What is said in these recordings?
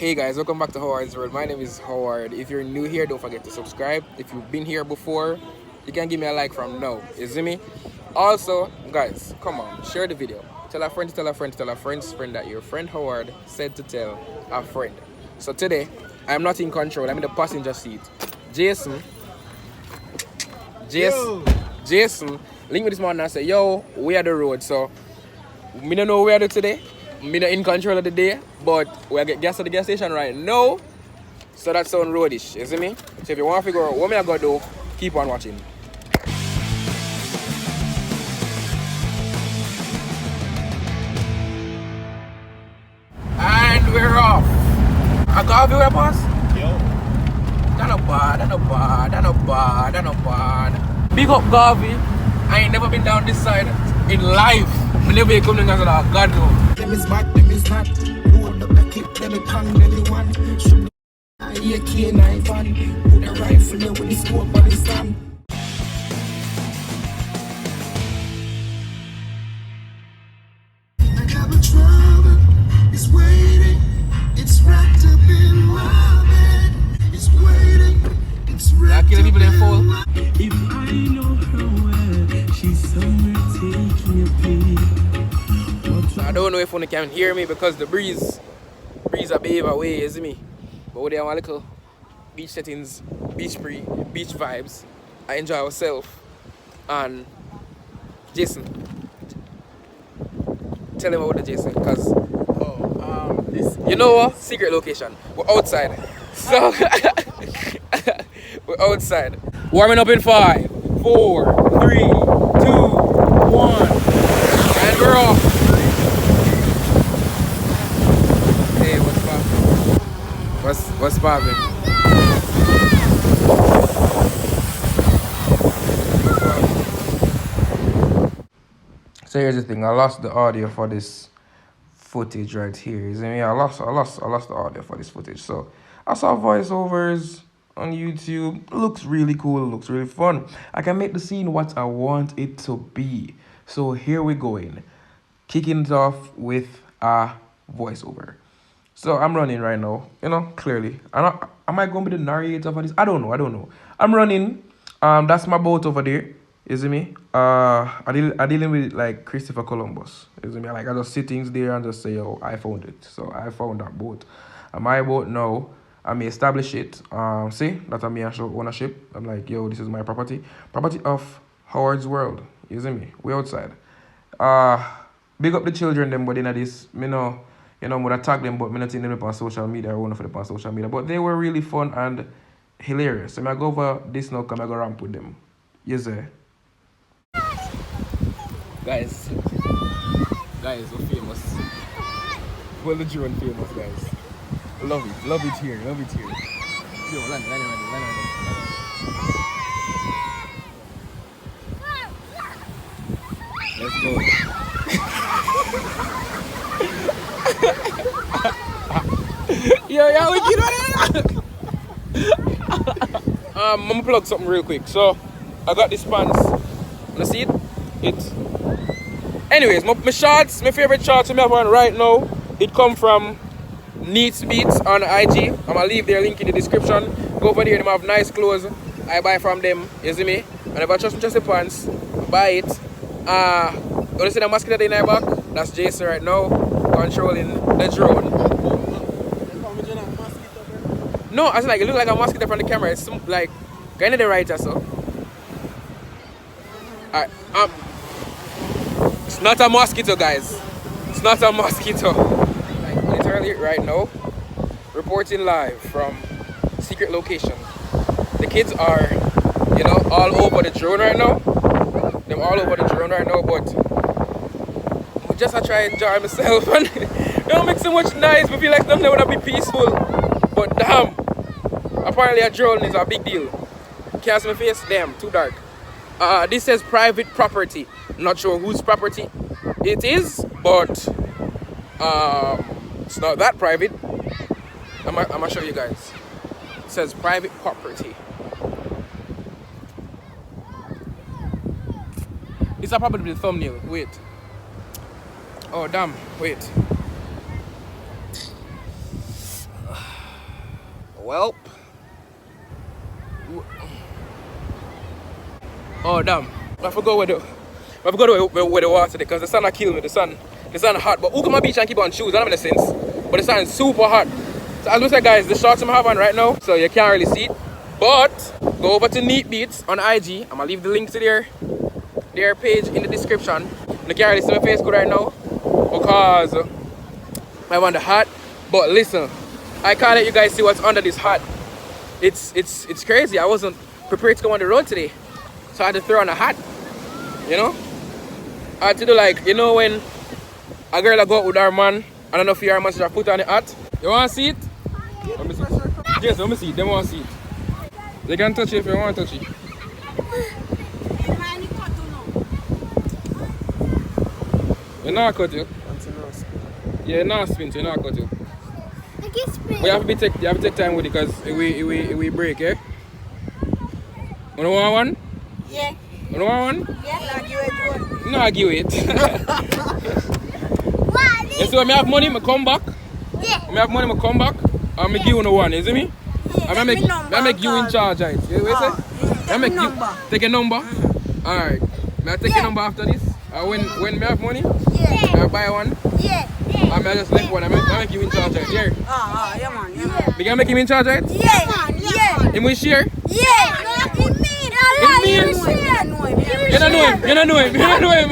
Hey guys, welcome back to Howard's World. My name is Howard. If you're new here, don't forget to subscribe. If you've been here before, you can give me a like from now. You see me? Also, guys, come on, share the video. Tell a friend to tell a friend to tell a friend's friend that your friend Howard said to tell a friend. So today, I'm not in control. I'm in the passenger seat. Jason, Jason, link me this morning and say, yo, we are the road. So, me don't know where to today. Me not in control of the day, but we get gas at the gas station right now. So that sound roadish, you see me? So if you want to figure out what me I gotta do, keep on watching. And we're off. I got everywhere, boss? Yo. That not bad. Big up Garvey. I ain't never been down this side in life. Me never come in as a God no. Them is bad, them is not. Load up the clip, them a tongue, them the one. Shoot I hear K9 van. Put a rifle there with the scope on the stand. I got a trouble, it's waiting. It's wrapped up in my bed. It's waiting, it's wrapped Killing people in full. If I know her well, she's somewhere taking a peek. I don't know if one can hear me because the breeze a behave away, you see me? But we have a little beach settings, beach vibes. I enjoy ourselves. And Jason, tell him about the Jason, because you know what? Secret location. We're outside. So we're outside. Warming up in 5, 4, 3, 2, 1. And we're off. Hey, what's poppin'? So here's the thing. I lost the audio for this footage right here. You see me? I lost the audio for this footage. So I saw voiceovers on YouTube. It looks really cool. It looks really fun. I can make the scene what I want it to be. So here we go in. Kicking it off with a voiceover. So I'm running right now, clearly. Am I going to be the narrator for this? I don't know. I'm running. That's my boat over there. You see me? I dealing with it like Christopher Columbus. You see me? Like I just see things there and just say, yo, I found it. So I found that boat. And my boat now, I may establish it. See that I may show ownership. I'm like, yo, this is my property. Property of Howard's World. You see me? We outside. Big up the children them, but in this, would have tagged them, but me not seeing them on social media. I won't for them on social media. But they were really fun and hilarious. So I go over this now, come I go ramp with them. Yes, sir. Guys, we're famous. Well, the drone famous, guys. Love it here. Yo, land. Let's go. Yo, we get on. I'm gonna plug something real quick. So, I got this pants. Wanna see it? Anyways, my shorts, my favorite shorts I have on right now, it come from Neats Beats on IG. I'm gonna leave their link in the description. Go over there, they have nice clothes. I buy from them, you see me? And if I trust the pants, buy it. You see the mosquito in my back? That's Jason right now, controlling the drone. No, I was like, it look like a mosquito from the camera. It's like, kind of the writer, so. Alright, it's not a mosquito, guys. It's not a mosquito. Like, literally right now, reporting live from secret location. The kids are, all over the drone right now. They're all over the drone right now, but I try to enjoy myself and don't make so much noise. I feel like something would be peaceful. But damn, apparently a drone is a big deal. Can't see my face? Damn, too dark. This says private property. Not sure whose property it is, but it's not that private. I'm gonna show you guys. It says private property. This is probably the thumbnail. Wait. Oh damn, wait. Well. Oh damn. I forgot where the water because the sun are killing me. The sun hot. But who come on beach and keep on shoes? That don't make sense. But the sun is super hot. So as we said guys, the shorts I'm having right now, so you can't really see it. But go over to Neat Beats on IG. I'm gonna leave the link to their page in the description. You can't really see my face good right now because I want the hat. But listen, I can't let you guys see what's under this hat. It's crazy. I wasn't prepared to go on the road today, so I had to throw on a hat. You know, I had to do like, you know, when a girl go out with her man, I don't know if your man should put on the hat. You want to see it? Let me see. Yes, let me see it. They want to see it. They can touch it if you want to touch it. You're not cut you. Yeah, you're not spin, so you're not cut you. But you have to take time with it because it will break, eh? You don't want one? Yeah. You don't want one? Yeah. No, I give it. You see when I have money, I come back. Yeah. When I have money, I come back. I'm give you one, you see me? Yeah, I make you in charge, right? You say? I make you take a number. Alright. May I take a number after this? When I have money, I buy one. Yeah. I just left one. I make you in charge, right? Here. Yeah, man. We can make him in charge, right? Yeah. Him will share? Yeah. It means you don't know him.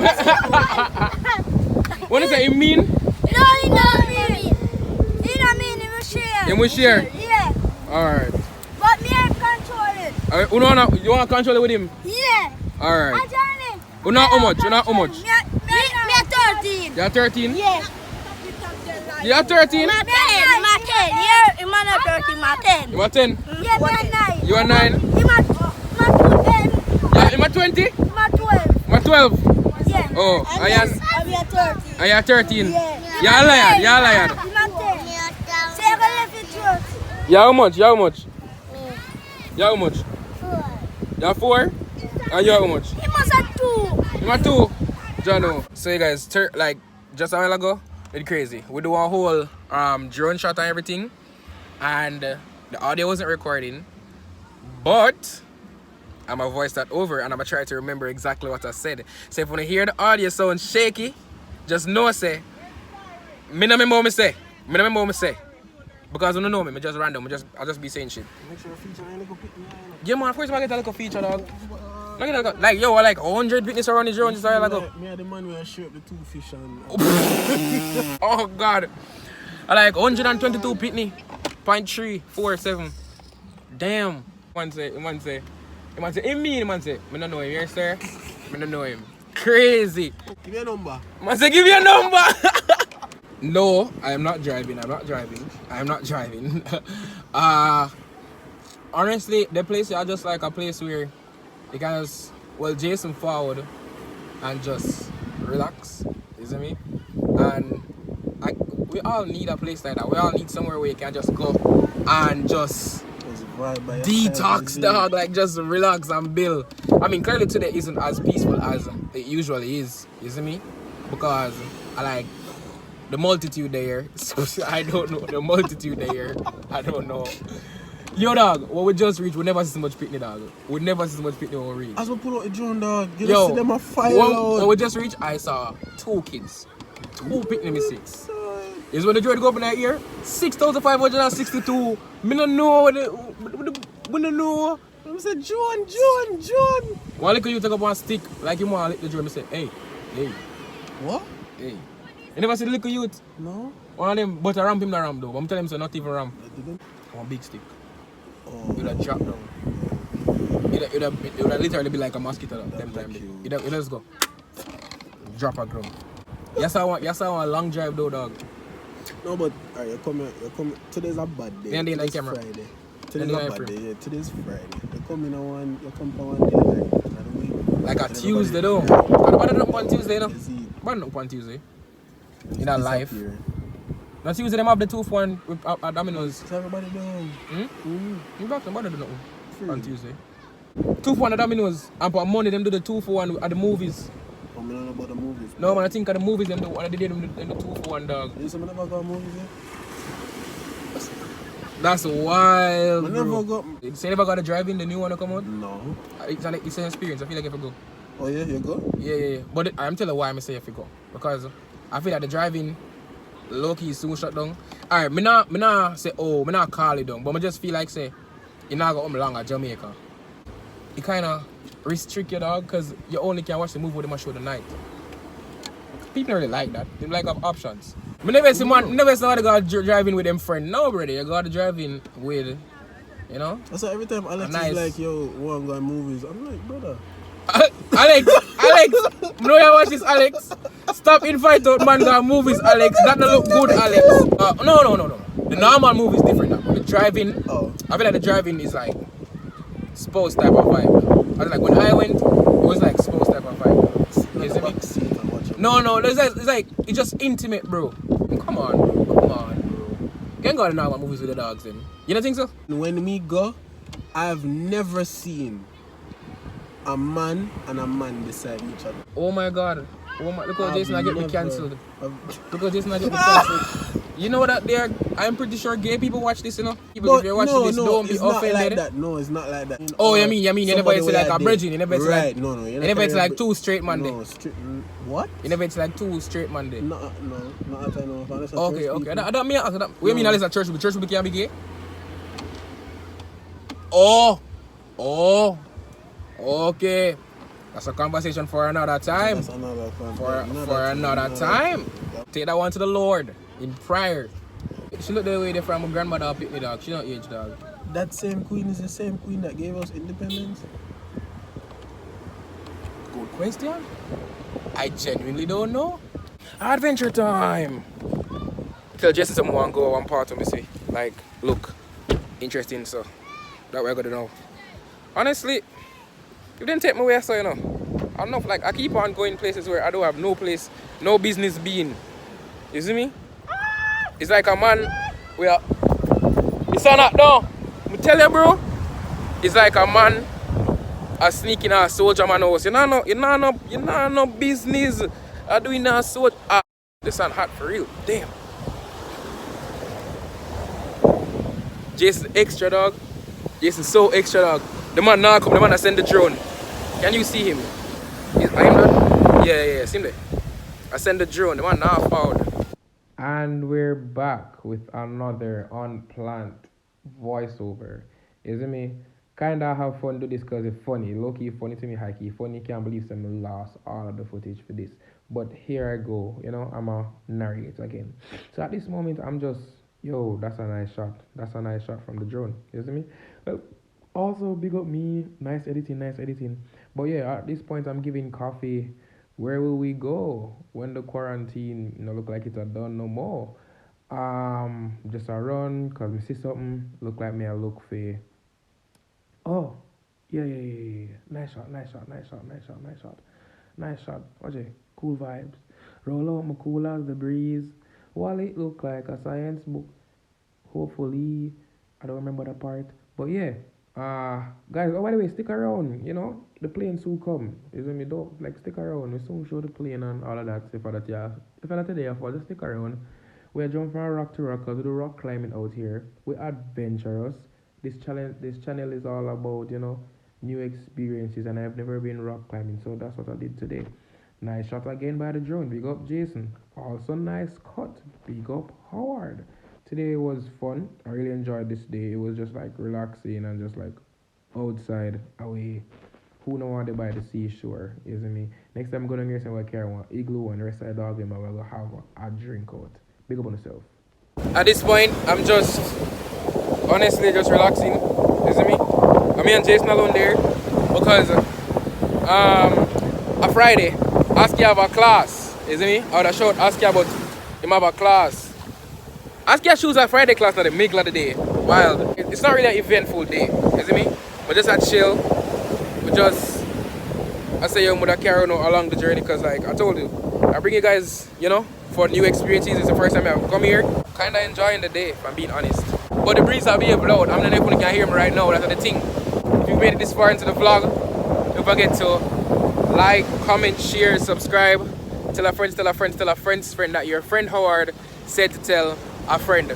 What does it mean? No, he don't mean. He don't mean he will share. Him will share? Yeah. Alright. But me I control it. You want to control it with him? Yeah. Alright. I join him. You know how much? Me 13. You're 13? Yeah. You're 13? My 10. Yeah, I'm not 13, my 10. You are 10? Yeah, me 9. You are 9? I'm 10. Yeah, you are 20? I'm 12. You are 12? Yeah. Oh, I am 13. I am 13. Yeah. You're a lion. I'm 10. So you're going to live it. Yeah, how much? Yeah, how much? 4. You're 4? And you're how much? He must have 2. You are 2? Jano. So you guys, like just a while ago, it's crazy. We do a whole drone shot and everything, and the audio wasn't recording, but I'm gonna voice that over and I'm gonna try to remember exactly what I said. So if you hear the audio sound shaky, just know say, me no remember what me say. Because you don't know me, just random, I'll just be saying shit. Make sure you feature any little picture. Yeah man, first I get a little feature dog. Like yo, I like 100 fitness around the drone just a while ago. Me and the man where I shape the 2 fish and Oh god. I like 122 pitney. 0.347. Damn. Man say, it man say, me don't know him, yes sir? Me don't know him. Crazy. give me a number. Man say, give me a number. No, I am not driving. Honestly, the place is just like a place where you can just, Jason forward and just relax, you see me? And we all need a place like that. We all need somewhere where you can just go and just detox, dog, like just relax and build. I mean, clearly today isn't as peaceful as it usually is, you see me? Because I like the multitude there. So I don't know the multitude there. I don't know. Yo dog, what we just reached, we never see so much picnic dog. We never see so much picnic when we reach. As we pull out the drone dog, you Yo, see them a fire when we just reached, I saw 2 kids. 2 picnic mistakes. Is when the drone go up in that year, 6,562. Me don't know we don't know. I said, John. One little you take up one stick, like you want to lick the drone, I say, hey. What? Hey. You never see the little youth? No. One of them, but I ramp him the ramp though. I'm telling him so not even ramp. One big stick. Oh. It would drop down. It would literally be like a mosquito them time. It just go. Drop a ground. Yes, I want a long drive though, dog. No, but alright, you come. Today's a bad day. Yeah, Today's camera. Friday. Today's a bad day. Yeah, today's Friday. You come for one day like another week. Like a Tuesday though. What about on Tuesday though? What on Tuesday? In our life. Now Tuesday them have the 2-for-1 with Domino's. So everybody doing. You back them, what do on Tuesday? 2-for-1 at Domino's. And for Monday them do the 2-for-1 at the movies. I don't know about the movies. No man, I think at the movies them do one of the day them do the 2-for-1 dog. You see me never go to movies yet? That's wild, I never bro. got. So you never got to drive in the new one to come out? No. It's an experience. I feel like if I go. Oh yeah, you go? Yeah. But I'm telling you why I'm saying if you go. Because I feel like the driving low-key is soon shut down. Alright, me not say, me not call it down. But I just feel like, say, you not go long at Jamaica. It kind of restrict your dog because you only can watch the movie with them show the night. People don't really like that. They like have options. Me never see man, never see somebody go driving with them friend. No, brother, you got to driving with, you know. That's why every time Alex Nice. is like, yo, one guy movies, I'm like, brother. Alex, no you watch this, Alex. Stop invite out man go movies, Alex. That don't look good, Alex. No. The normal movie is different now. The driving, I feel like the driving is like sports type of vibe. I was like when I went, it was like sports type of vibe. You see me? No, it's just intimate, bro. Come on, bro. You ain't got to normal movies with the dogs then. You don't think so? When we go, I've never seen a man and a man beside each other. Oh my god. Look how Jason I get me cancelled. Look how Jason I get me cancelled. You know that I'm pretty sure gay people watch this, you know? People, if you're watching this, don't be offended. No, it's not like that. Oh, you mean you never it's like a virgin, you never it's right, like no. You never it's like two straight Monday. No, what? You never it's like two straight Monday. No, not at all. Okay. I don't mean what do you mean unless a church people can be gay? Oh. Okay. That's a conversation for another time. That's another For another time. Take that one to the Lord in prayer. She look the way they from my grandmother pick me dog. She not age dog. That same queen is the same queen that gave us independence? Good question. I genuinely don't know. Adventure time. Tell Jason someone want to go one part of me see. Like, look, interesting so. That way I gotta know. Honestly, you didn't take me away so you know. I don't know, like I keep on going places where I don't have no place, no business being. You see me? It's like a man where it's not no. I tell you bro, it's like a man a sneaking a soldier man house. You know no business doing a soldier. The sun hot for real. Damn. Jason extra dog. Jason so extra dog. The man now come, the man that send the drone. Can you see him? Yeah, see him there. I send the drone, the man now found. And we're back with another unplanned voiceover. Is it me? Kinda have fun do this because it's funny. Low-key funny to me, high-key funny. Can't believe some lost all of the footage for this. But here I go, you know, I'm a narrate again. So at this moment, I'm just, yo, that's a nice shot. That's a nice shot from the drone. You see me? Well, also, big up me. Nice editing. But yeah, at this point, I'm giving coffee. Where will we go when the quarantine, look like it's done no more? Just a run, cause me see something, look like me I look for. Oh, yeah. Nice shot. Watch it, cool vibes. Roll out my coolers, the breeze. Wallet look like a science book. Hopefully, I don't remember the part, but yeah. Guys, by the way, stick around, the plane soon come. Isn't me don't stick around. We soon show the plane and all of that. If I today, just stick around. We're jumping from rock to rock because we do rock climbing out here. We're adventurous. This channel is all about, new experiences, and I've never been rock climbing, so that's what I did today. Nice shot again by the drone. Big up Jason. Also nice cut. Big up Howard. Today was fun. I really enjoyed this day. It was just relaxing and just outside, away. Who know what they by the seashore, isn't me? Next time I'm gonna get somewhere carry one igloo and the rest of the dog and we're gonna have a drink out. Big up on yourself. At this point, I'm just honestly just relaxing, isn't me? I'm me and Jason alone there because a Friday, Aski have a class, isn't me? I would have showed Aski about him have a class. Aski choose a Friday class at the middle of the day. Wild. It's not really an eventful day, isn't me? But just at chill. I say I'm gonna carry on along the journey because I told you, I bring you guys, for new experiences. It's the first time I've come here. Kinda enjoying the day, if I'm being honest. But the breeze are being loud. I'm not even can hear me right now. That's the thing. If you made it this far into the vlog, don't forget to like, comment, share, subscribe. Tell a friend's friend that your friend Howard said to tell a friend.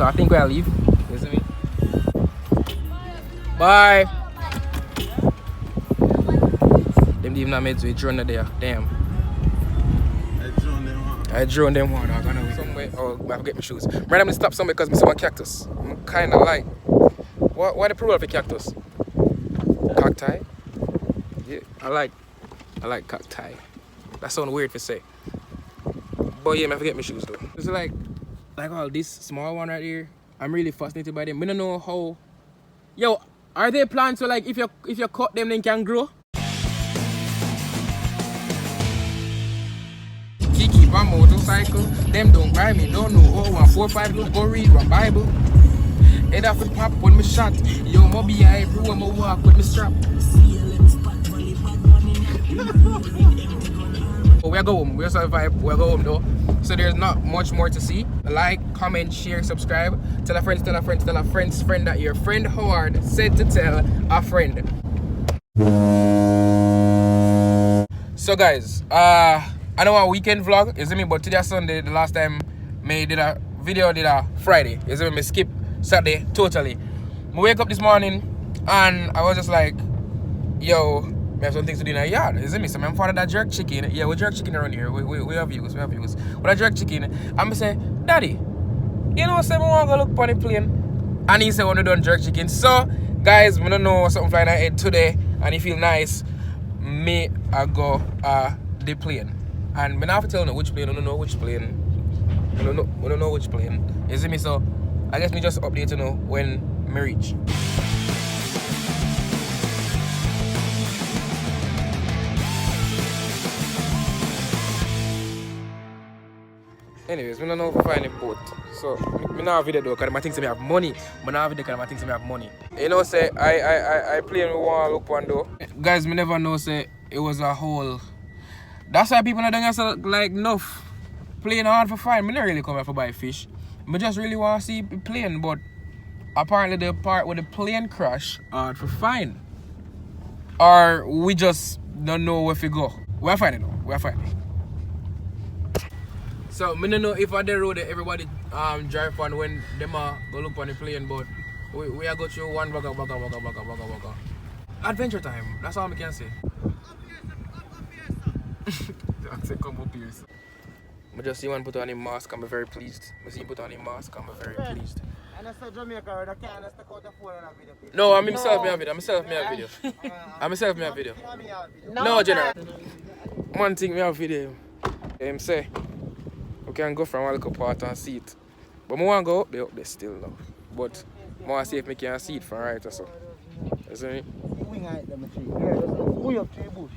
so I think we'll leave. You see me? Bye. Them even not made to a drone there. Damn. I drone them hard. I'm gonna somewhere. Oh, I forget my shoes. Randomly stop somewhere because I saw a cactus. I'm kind of like. Why the plural of a cactus? Cacti. Yeah, I like cacti. That sounds weird to say. But yeah, I forget my shoes though. It's like all this small one right here. I'm really fascinated by them. I don't know how. Yo, are they plants so like if you cut them then can grow? Kiki a motorcycle. Them don't buy me. Don't know how 145 look. Go read one Bible. Head off with pop when me shot. Yo, Moby I everywhere me walk with me strap. We'll go home. We'll survive. We'll go home though. So there's not much more to see. Like, comment, share, subscribe. Tell a friend, tell a friend, tell a friend's friend that your friend Howard said to tell a friend. So guys, I know a weekend vlog, you see me, but today Sunday, the last time me did a video did a Friday. You see me skip Saturday totally. I wake up this morning and I was just like, yo, we have some things to do in the yard, you see me? So I'm father that jerk chicken. Yeah, we jerk chicken around here. We have views, we have views. But I jerk chicken, I'm say, Daddy, you know say I want to go look on the plane. And he said when we done jerk chicken. So guys, we don't know something flying ahead today and it feel nice. Me I go the plane. And we don't have to tell you which plane, I don't know which plane. We don't know which plane. You see me? So I guess me just update you know when me reach. Anyways, we don't know if we find a boat. So, I not have video though, because I think I have money. But I have video because I think I have money. You know, say, I play and we want to look one though. Guys, me never know, say, it was a whole. That's why people are doing so, like, enough. Playing hard for fun. I don't really come here for buy fish. I just really want to see the plane, but apparently the part where the plane crash hard for fine. Or we just don't know where to go. We're finding now. We're finding. So, I don't know if on the road everybody drive on when them go look on the plane, but we are go through one bugger. Adventure time, that's all I can say. I say come up here. I just see one put on a mask, I'm very pleased. I see him put on a mask, I'm very pleased. And I said Jamaica, I can't stick out the phone and a video. No, I'm himself, me a video. I'm myself, me a video. I'm myself, me a video. No, General. One thing, me a video. Him say, we can go from one little part and see it. But I want to go up there still now. But I want to see if I can see it from right or so. You see me? You wing out them tree. Yeah, just way up tree bush.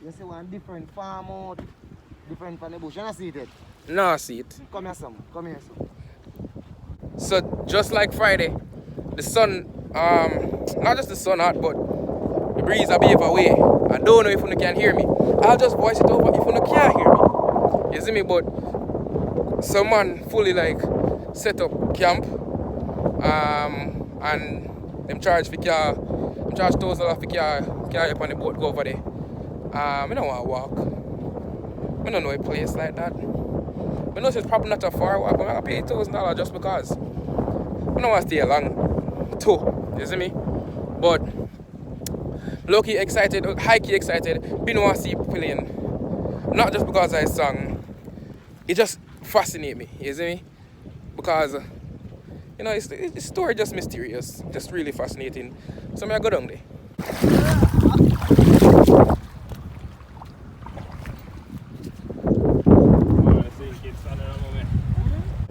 You see one different farm out, different from the bush. You don't see it? No, I see it. Come here some. Come here some. So just like Friday, the sun, not just the sun hot, but the breeze a behave away. I don't know if you can hear me. I'll just voice it over if you can't hear me. You see me? But some man fully like set up camp, and them charge for car, them charge $1,000 for car up on the boat go over there. I don't want to walk. I don't know a place like that. I know it's probably not a far walk, but I'm going to pay $1,000 just because. I don't want to stay long too, you see me? But low-key excited, high-key excited, been want to see plane. Not just because I sang, it just fascinates me, you see me? Because, you know, the story just mysterious, just really fascinating. So I go down there.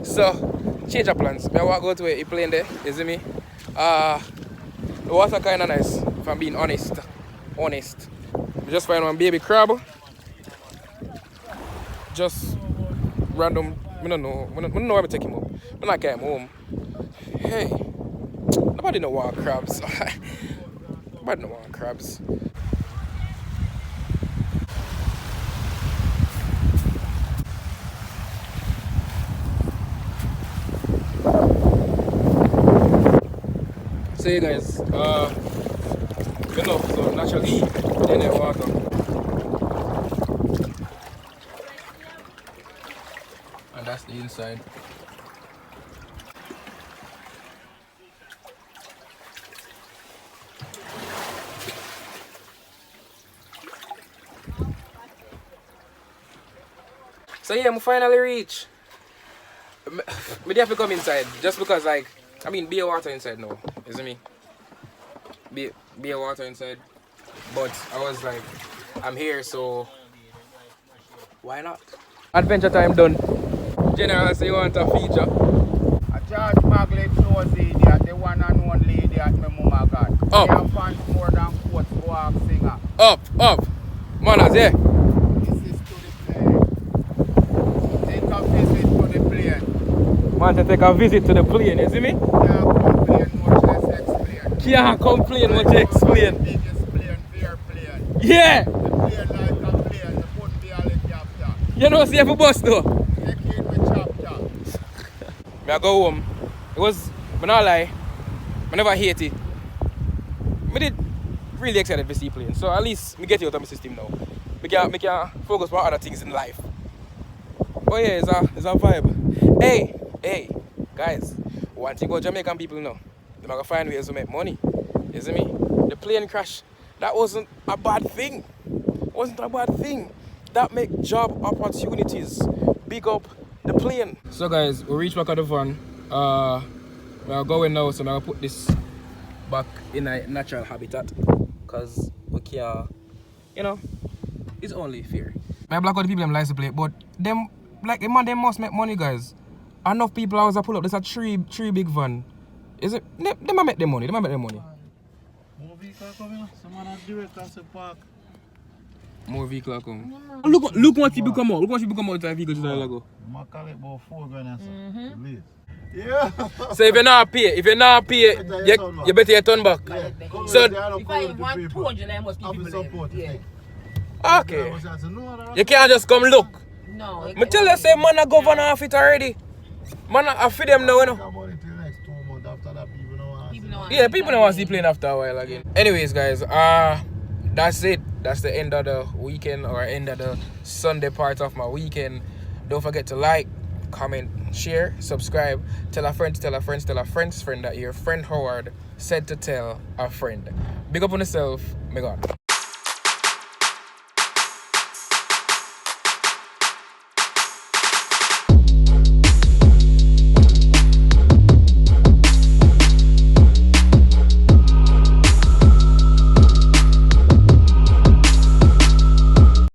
So, change of plans. I want to go to a plane there, you see me? The water kind of nice, if I'm being honest. I just find one baby crab. Just random, I don't know where to take him up. I'm not getting home. Hey, nobody know want crabs. Nobody know want crabs. So you guys, you know, so naturally, in the water. And that's the inside. So yeah, I finally reach. Me have to come inside just because like I mean beer water inside now, isn't me? Beer water inside. But I was like, I'm here so why not? Adventure time done. General say you want a feature. A George Maglet knows idiot, the one and only idiot my mama got. Up. They have fans more than quotes go off singer. Up. Manners, yeah. This is to the plane. Take a visit to the plane. Want to take a visit to the plane, you see me? Can't complain much explain. Can't complain what you explain. Biggest plane, fair plane. Yeah! The plane like a plane, the couldn't be a helicopter. You know, see if a bus though. Take it with chapter. Me I go home. It was, but not lie, I never hate it. I did really excited to see plane. So at least me get it out of my system now. Me can focus on other things in life. Oh yeah, it's a vibe. Hey, guys, one thing about Jamaican people now. They're gonna find ways to make money. You see me? The plane crash, that wasn't a bad thing. That make job opportunities. Big up the plane. So guys, we reach back at the van. We're going now, so I'm gonna put this back in a natural habitat. Cause we can't, you know, it's only fair. My black out the people them like to play, but them like the man them must make money, guys. Enough people I was pull up. There's a three big van. Is it? They might make them money. More vehicle coming. Someone has direct us to park. More vehicle come. Look what people come out. Look what people come out of the vehicle just a while ago. I call it about 4 grand and something. Yeah. So if you're not pay, you better get turn back. Yeah. So If I want 200, I must give people support. there. okay. You can't just come look. No. Me tell you say man a governor off it already. Man a feed them now, you know. Yeah, people don't want to see playing after a while again. Anyways, guys, that's it. That's the end of the weekend or end of the Sunday part of my weekend. Don't forget to like, comment, share, subscribe. Tell a friend, tell a friend, tell a friend's friend that your friend Howard said to tell a friend. Big up on yourself. My God.